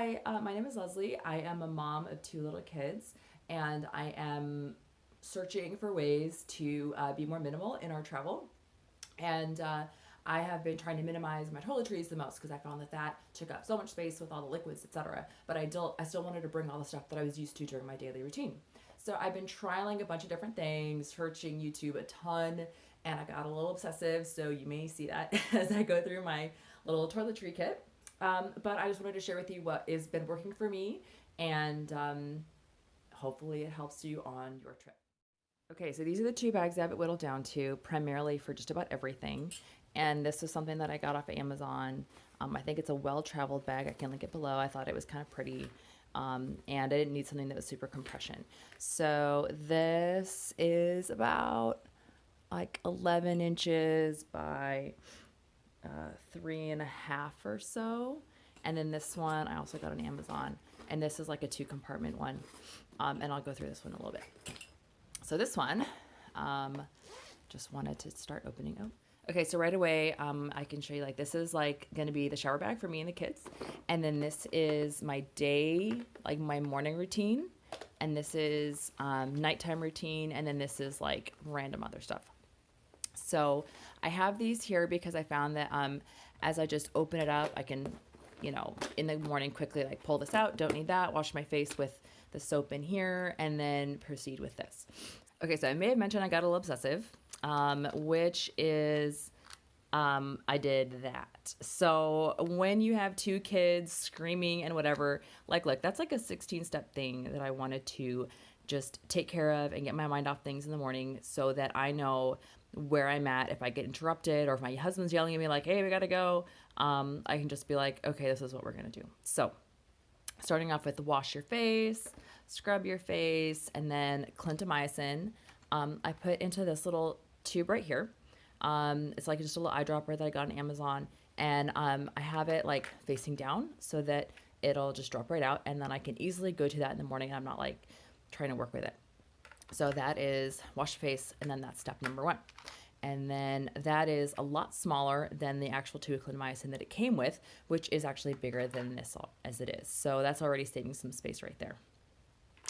Hi, my name is Leslie. I am a mom of two little kids, and I am searching for ways to be more minimal in our travel. And I have been trying to minimize my toiletries the most because I found that that took up so much space with all the liquids, etc. But I still wanted to bring all the stuff that I was used to during my daily routine. So I've been trialing a bunch of different things, searching YouTube a ton, and I got a little obsessive. So you may see that as I go through my little toiletry kit. But I just wanted to share with you what has been working for me, and hopefully it helps you on your trip. Okay, so these are the two bags I have it whittled down to, primarily for just about everything. And this is something that I got off of Amazon. I think it's a well-traveled bag. I can link it below. I thought it was kind of pretty. And I didn't need something that was super compression. So this is about like 11 inches by 3.5 or so. And then this one I also got on Amazon. And this is like a 2 compartment one. And I'll go through this one a little bit. So this one, um, just wanted to start opening. Oh, okay. So right away, I can show you like this is like going to be the shower bag for me and the kids, and then this is my day, like my morning routine, and this is nighttime routine, and then this is like random other stuff. So I have these here because I found that as I just open it up, I can, in the morning quickly like pull this out. Don't need that. Wash my face with the soap in here and then proceed with this. Okay, so I may have mentioned I got a little obsessive, which is I did that. So when you have two kids screaming and whatever, like, look, that's like a 16-step thing that I wanted to just take care of and get my mind off things in the morning so that I know where I'm at. If I get interrupted or if my husband's yelling at me like, hey, we gotta go, I can just be like, okay, this is what we're gonna do. So starting off with wash your face, scrub your face, and then clindamycin. I put into this little tube right here. It's like just a little eyedropper that I got on Amazon, and I have it like facing down so that it'll just drop right out, and then I can easily go to that in the morning. And I'm not like trying to work with it. So that is wash your face, and then that's step number one. And then that is a lot smaller than the actual tube of clindamycin that it came with, which is actually bigger than this as it is. So that's already saving some space right there.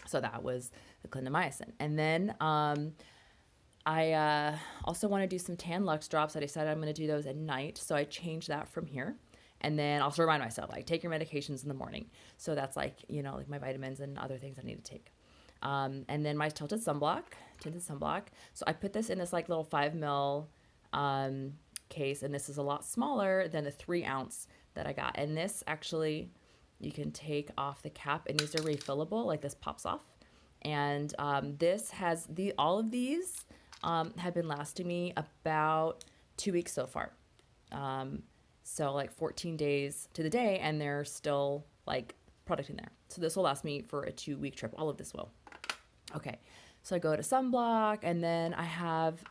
So that was the clindamycin. And then I also want to do some Tan Lux drops. I decided I'm going to do those at night. So I changed that from here. And then also remind myself, like, take your medications in the morning. So that's like, like my vitamins and other things I need to take. And then my tinted sunblock. So I put this in this like little 5 ml case, and this is a lot smaller than the 3 ounce that I got. And this actually, you can take off the cap, and these are refillable. Like this pops off, and this has all of these have been lasting me about 2 weeks so far. So like 14 days to the day, and there's still like product in there. So this will last me for a 2 week trip. All of this will. Okay, so I go to sunblock, and then I have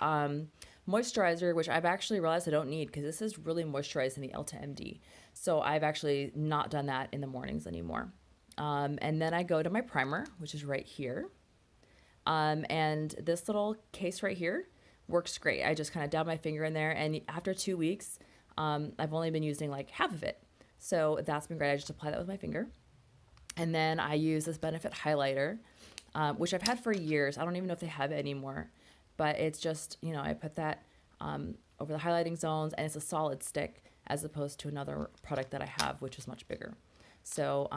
moisturizer, which I've actually realized I don't need because this is really moisturized in the Elta MD. So I've actually not done that in the mornings anymore. And then I go to my primer, which is right here. And this little case right here works great. I just kind of dab my finger in there, and after 2 weeks, I've only been using like half of it. So that's been great. I just apply that with my finger. And then I use this Benefit highlighter, which I've had for years. I don't even know if they have it anymore, but it's just, I put that over the highlighting zones, and it's a solid stick as opposed to another product that I have, which is much bigger. So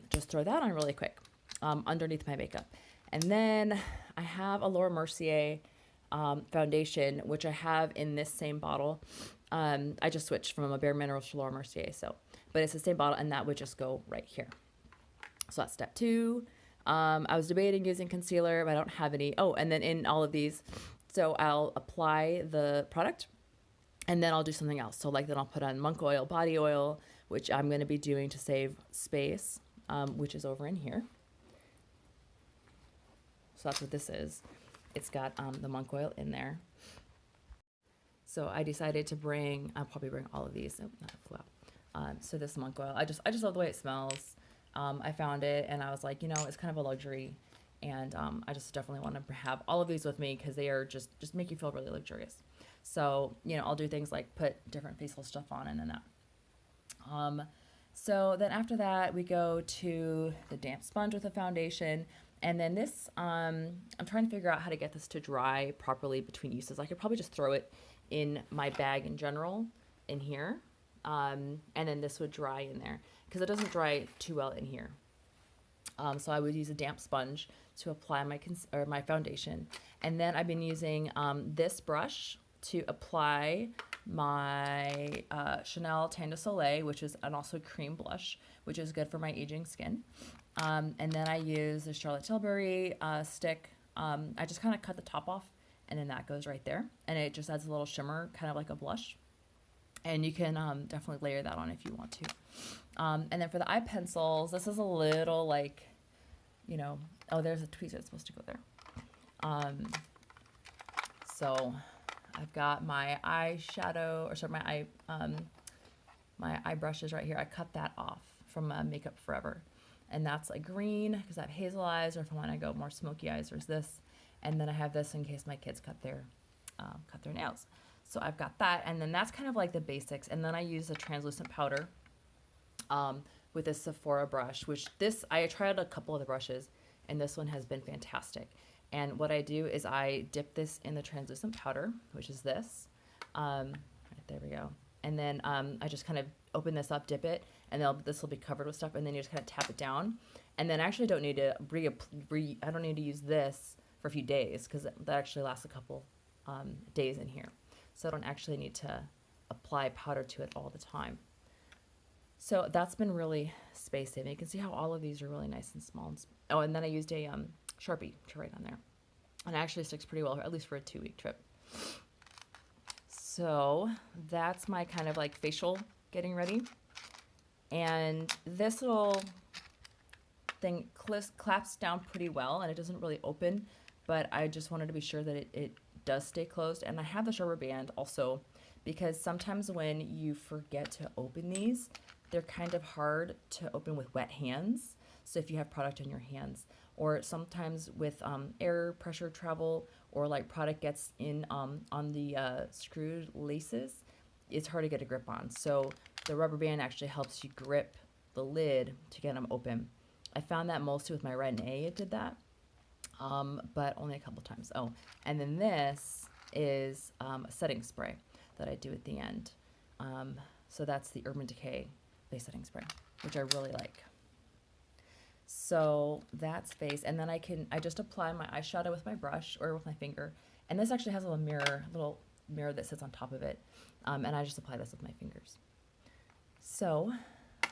just throw that on really quick underneath my makeup. And then I have a Laura Mercier foundation, which I have in this same bottle. I just switched from a Bare Minerals to Laura Mercier, but it's the same bottle, and that would just go right here. So that's step two. I was debating using concealer, but I don't have any. Oh, and then in all of these, so I'll apply the product, and then I'll do something else. So like then I'll put on monk oil, body oil, which I'm going to be doing to save space, which is over in here. So that's what this is. It's got the monk oil in there. So I decided to I'll probably bring all of these. Oh, not a flow. So this monk oil, I just love the way it smells. I found it, and I was like, it's kind of a luxury, and I just definitely want to have all of these with me because they are just make you feel really luxurious. So I'll do things like put different facial stuff on, and then that. So then after that, we go to the damp sponge with a foundation. And then this, I'm trying to figure out how to get this to dry properly between uses. I could probably just throw it in my bag in general in here. And then this would dry in there because it doesn't dry too well in here. So I would use a damp sponge to apply my foundation. And then I've been using this brush to apply my Chanel Teint de Soleil, which is an also cream blush, which is good for my aging skin. And then I use the Charlotte Tilbury stick. I just kind of cut the top off, and then that goes right there. And it just adds a little shimmer, kind of like a blush. And you can definitely layer that on if you want to. And then for the eye pencils, this is a little like, you know, oh, there's a tweezer that's supposed to go there. So I've got my eyeshadow, or sorry, my eye brushes right here. I cut that off from Makeup Forever. And that's like green because I have hazel eyes, or if I want to go more smoky eyes, there's this. And then I have this in case my kids cut their nails. So I've got that, and then that's kind of like the basics. And then I use a translucent powder with this Sephora brush, which I tried a couple of the brushes, and this one has been fantastic. And what I do is I dip this in the translucent powder, which is this. Right, there we go. And then I just kind of open this up, dip it, and this will be covered with stuff, and then you just kind of tap it down. And then I actually don't need to I don't need to use this for a few days because that actually lasts a couple days in here. So I don't actually need to apply powder to it all the time. So that's been really space saving. You can see how all of these are really nice and small. Oh, and then I used a Sharpie to write on there. And it actually sticks pretty well, at least for a 2-week trip. So that's my kind of like facial getting ready. And this little thing claps down pretty well, and it doesn't really open, but I just wanted to be sure that it does stay closed. And I have the rubber band also because sometimes when you forget to open these, they're kind of hard to open with wet hands. So if you have product in your hands, or sometimes with air pressure travel, or like product gets in on the screwed laces, it's hard to get a grip on. So the rubber band actually helps you grip the lid to get them open. I found that mostly with my Retin-A it did that, but only a couple times. Oh, and then this is a setting spray that I do at the end. So that's the Urban Decay face setting spray, which I really like. So that's face, and then I just apply my eyeshadow with my brush or with my finger. And this actually has a little mirror that sits on top of it. And I just apply this with my fingers. So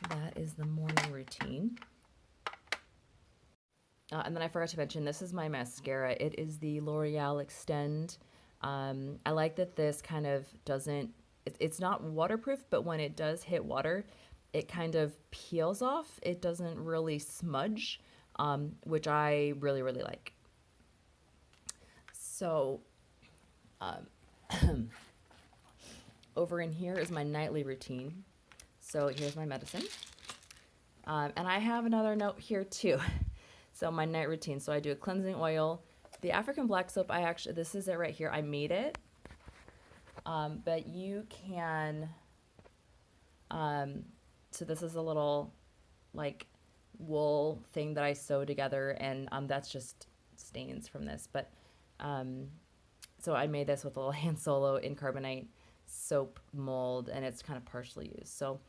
that is the morning routine. And then I forgot to mention, this is my mascara. It is the L'Oreal Extend. I like that this kind of it's not waterproof, but when it does hit water, it kind of peels off. It doesn't really smudge, which I really, really like. So over in here is my nightly routine. So here's my medicine. And I have another note here too. So my night routine. So I do a cleansing oil. The African black soap, this is it right here. I made it. But you can, so this is a little like wool thing that I sew together, and that's just stains from this. But so I made this with a little Han Solo in carbonate soap mold, and it's kind of partially used. So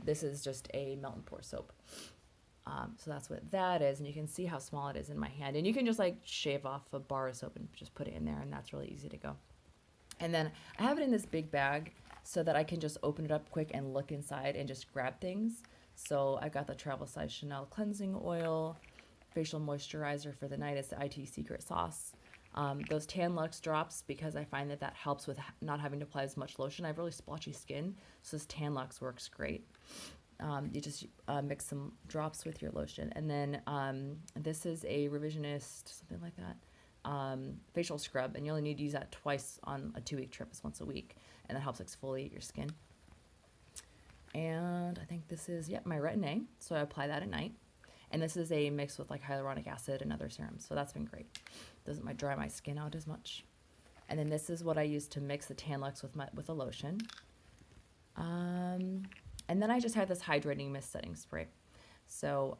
this is just a melt and pour soap. So that's what that is, and you can see how small it is in my hand. And you can just like shave off a bar of soap and just put it in there, and that's really easy to go. And then I have it in this big bag so that I can just open it up quick and look inside and just grab things. So I got the travel size Chanel cleansing oil, facial moisturizer for the night. It's the IT Secret Sauce. Those Tan Luxe drops, because I find that helps with not having to apply as much lotion. I have really splotchy skin, so this Tan Luxe works great. You just mix some drops with your lotion. And then this is a Revisionist, something like that, facial scrub, and you only need to use that twice on a 2-week trip. It's once a week, and that helps exfoliate your skin. And I think this is, my Retin-A, so I apply that at night. And this is a mix with like hyaluronic acid and other serums, so that's been great. Doesn't dry my skin out as much. And then this is what I use to mix the Tan Luxe with the lotion. And And then I just have this hydrating mist setting spray. So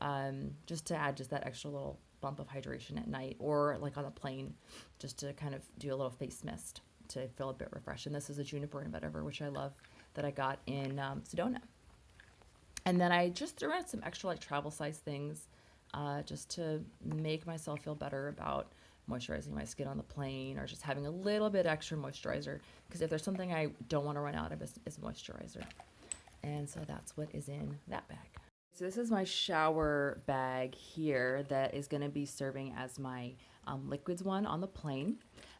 just to add just that extra little bump of hydration at night or like on a plane, just to kind of do a little face mist to feel a bit refreshed. And this is a juniper and vetiver, which I love, that I got in Sedona. And then I just threw in some extra like travel size things just to make myself feel better about moisturizing my skin on the plane or just having a little bit extra moisturizer. Because if there's something I don't want to run out of, is moisturizer. And so that's what is in that bag. So this is my shower bag here that is going to be serving as my liquids one on the plane.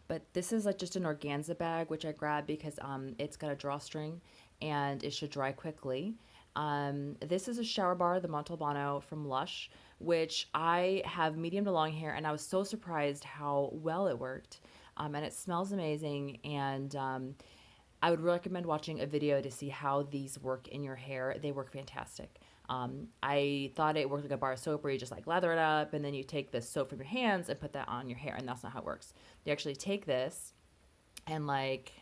But this is like just an organza bag, which I grabbed because it's got a drawstring and it should dry quickly. This is a shower bar, the Montalbano from Lush, which I have medium to long hair, and I was so surprised how well it worked. And it smells amazing, and I would recommend watching a video to see how these work in your hair. They work fantastic. I thought it worked like a bar of soap where you just like lather it up and then you take the soap from your hands and put that on your hair, and that's not how it works. You actually take this and like,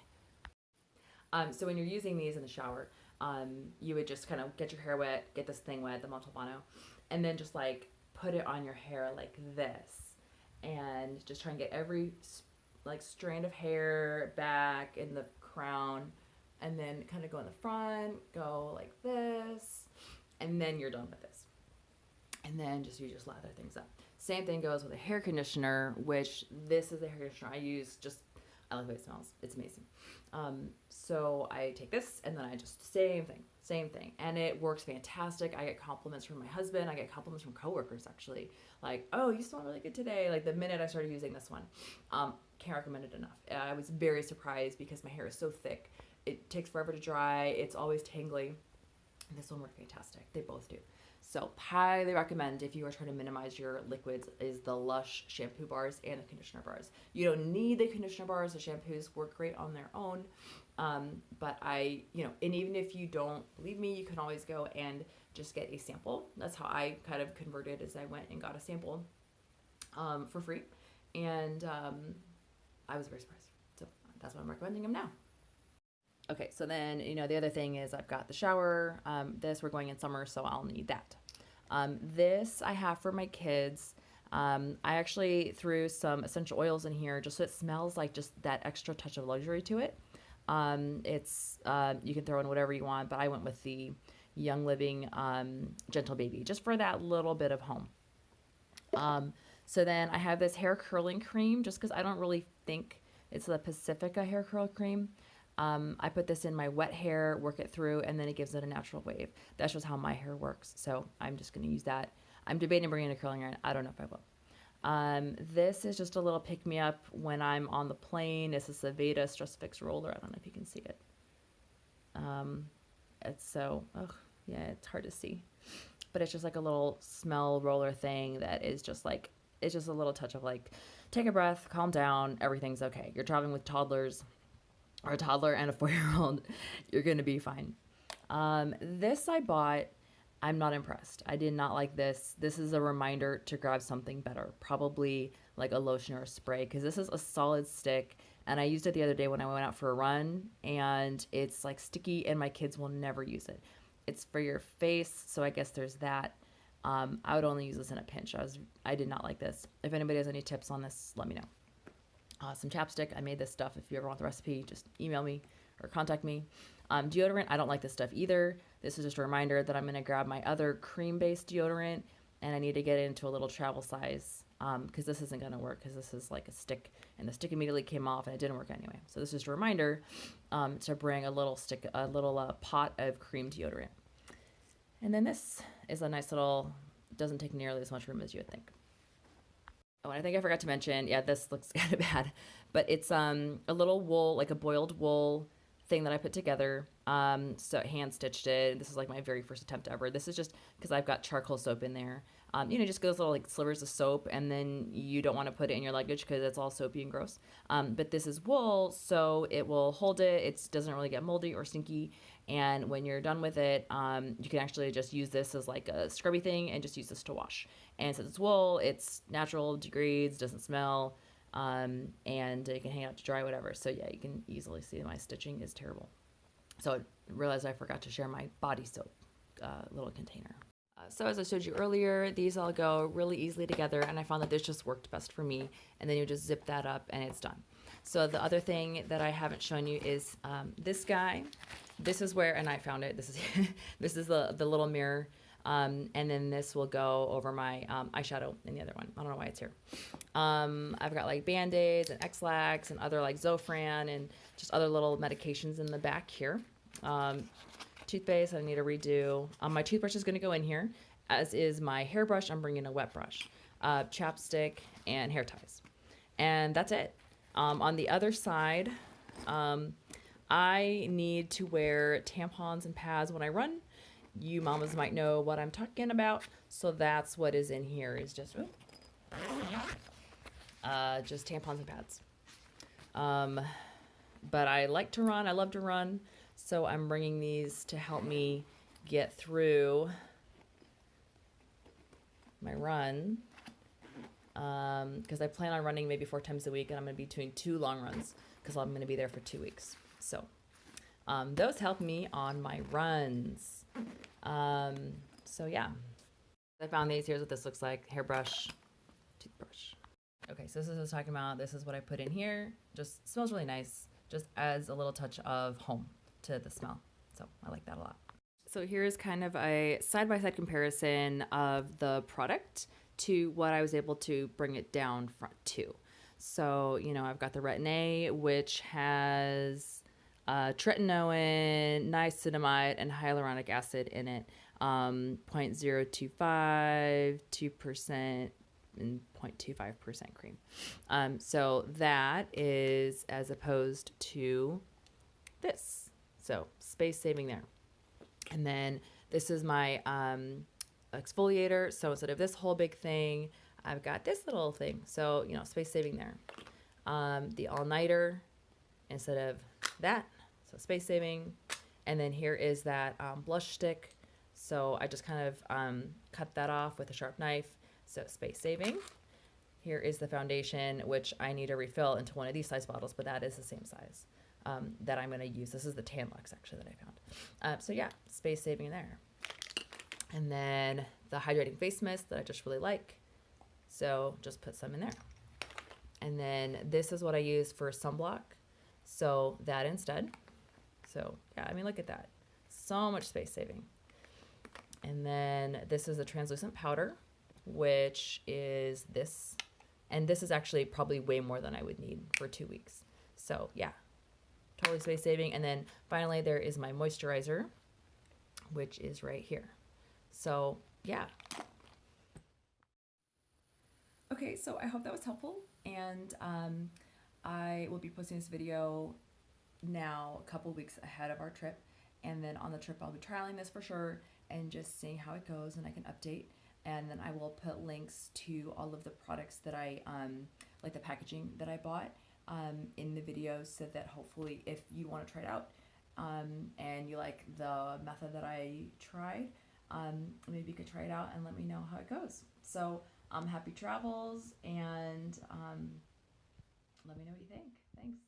so when you're using these in the shower, you would just kind of get your hair wet, get this thing wet, the Montalbano, and then just like put it on your hair like this, and just try and get every like strand of hair back in the crown, and then kind of go in the front, go like this, and then you're done with this. And then you just lather things up. Same thing goes with a hair conditioner, which this is a hair conditioner I use. I like the way it smells. It's amazing. So I take this and then I just same thing. And it works fantastic. I get compliments from my husband. I get compliments from coworkers actually. Like, oh, you smell really good today. Like the minute I started using this one. Can't recommend it enough. I was very surprised because my hair is so thick. It takes forever to dry. It's always tangly. This one worked fantastic. They both do. So highly recommend, if you are trying to minimize your liquids, is the Lush shampoo bars and the conditioner bars. You don't need the conditioner bars. The shampoos work great on their own. But and even if you don't believe me, you can always go and just get a sample. That's how I kind of converted, as I went and got a sample for free. And I was very surprised. So that's why I'm recommending them now. Okay, so then, the other thing is I've got the shower. We're going in summer, so I'll need that. This I have for my kids. I actually threw some essential oils in here just so it smells like just that extra touch of luxury to it. You can throw in whatever you want, but I went with the Young Living Gentle Baby just for that little bit of home. So then I have this hair curling cream just because I don't really think it's the Pacifica hair curl cream. I put this in my wet hair, work it through, and then it gives it a natural wave. That's just how my hair works. So I'm just going to use that. I'm debating bringing a curling iron. I don't know if I will. This is just a little pick-me-up when I'm on the plane. This is a Veda Stress Fix Roller. I don't know if you can see it. It's hard to see. But it's just like a little smell roller thing that is just like, it's just a little touch of like, take a breath, calm down, everything's okay. You're traveling with toddlers, or a toddler and a 4-year-old, you're going to be fine. This I bought. I'm not impressed. I did not like this. This is a reminder to grab something better, probably like a lotion or a spray, because this is a solid stick, and I used it the other day when I went out for a run, and it's like sticky, and my kids will never use it. It's for your face, so I guess there's that. I would only use this in a pinch. I did not like this. If anybody has any tips on this, let me know. Some chapstick. I made this stuff. If you ever want the recipe, just email me or contact me. Deodorant. I don't like this stuff either. This is just a reminder that I'm going to grab my other cream-based deodorant, and I need to get it into a little travel size because this isn't going to work because this is like a stick, and the stick immediately came off, and it didn't work anyway. So this is just a reminder to bring a little pot of cream deodorant. And then this is a nice little, doesn't take nearly as much room as you would think. Oh, and I think I forgot to mention, this looks kind of bad, but it's a little wool, like a boiled wool thing that I put together. So hand stitched it. This is like my very first attempt ever. This is just because I've got charcoal soap in there. Just those little like slivers of soap, and then you don't want to put it in your luggage because it's all soapy and gross. But this is wool, so it will hold it. It doesn't really get moldy or stinky. And when you're done with it, you can actually just use this as like a scrubby thing and just use this to wash. And since it's wool, it's natural, degrades, doesn't smell, and it can hang out to dry, whatever. So you can easily see my stitching is terrible. So I realized I forgot to share my body soap. little container. So as I showed you earlier, these all go really easily together, and I found that this just worked best for me. And then you just zip that up and it's done. So the other thing that I haven't shown you is this guy. This is where, and I found it, this is this is the little mirror. And then this will go over my eyeshadow in the other one. I don't know why it's here. I've got like Band-Aids and X-Lax and other like Zofran and just other little medications in the back here. Toothpaste I need to redo. My toothbrush is going to go in here, as is my hairbrush. I'm bringing a wet brush, chapstick, and hair ties. And that's it. On the other side, I need to wear tampons and pads when I run. You mamas might know what I'm talking about. So that's what is in here, is just tampons and pads. But I like to run. I love to run. So I'm bringing these to help me get through my run. Because I plan on running maybe 4 times a week, and I'm going to be doing 2 long runs because I'm going to be there for 2 weeks. So those help me on my runs. So yeah, I found these. Here's what this looks like: hairbrush, toothbrush. Okay, so this is what I was talking about. This is what I put in here. Just smells really nice. Just adds a little touch of home to the smell. So I like that a lot. So here's kind of a side-by-side comparison of the product to what I was able to bring it down to. So, you know, I've got the Retin-A, which has tretinoin, niacinamide, and hyaluronic acid in it. 0.025, 2%, and 0.25% cream. So that is as opposed to this. So space saving there. And then this is my exfoliator. So instead of this whole big thing, I've got this little thing. So, you know, space saving there. The all-nighter instead of that. So space saving. And then here is that blush stick. So I just kind of cut that off with a sharp knife. So space saving. Here is the foundation, which I need to refill into one of these size bottles, but that is the same size that I'm going to use. This is the Tan Luxe, actually, that I found. So yeah, space saving there. And then the hydrating face mist that I just really like. So just put some in there. And then this is what I use for sunblock. So that instead. So yeah, I mean, look at that. So much space saving. And then this is a translucent powder, which is this. And this is actually probably way more than I would need for 2 weeks. So yeah, totally space saving. And then finally, there is my moisturizer, which is right here. So yeah. Okay, so I hope that was helpful. And I will be posting this video now a couple weeks ahead of our trip. And then on the trip, I'll be trialing this for sure and just seeing how it goes, and I can update. And then I will put links to all of the products that I, like the packaging that I bought in the video, so that hopefully if you want to try it out and you like the method that I tried, maybe you could try it out and let me know how it goes. So happy travels, and let me know what you think. Thanks.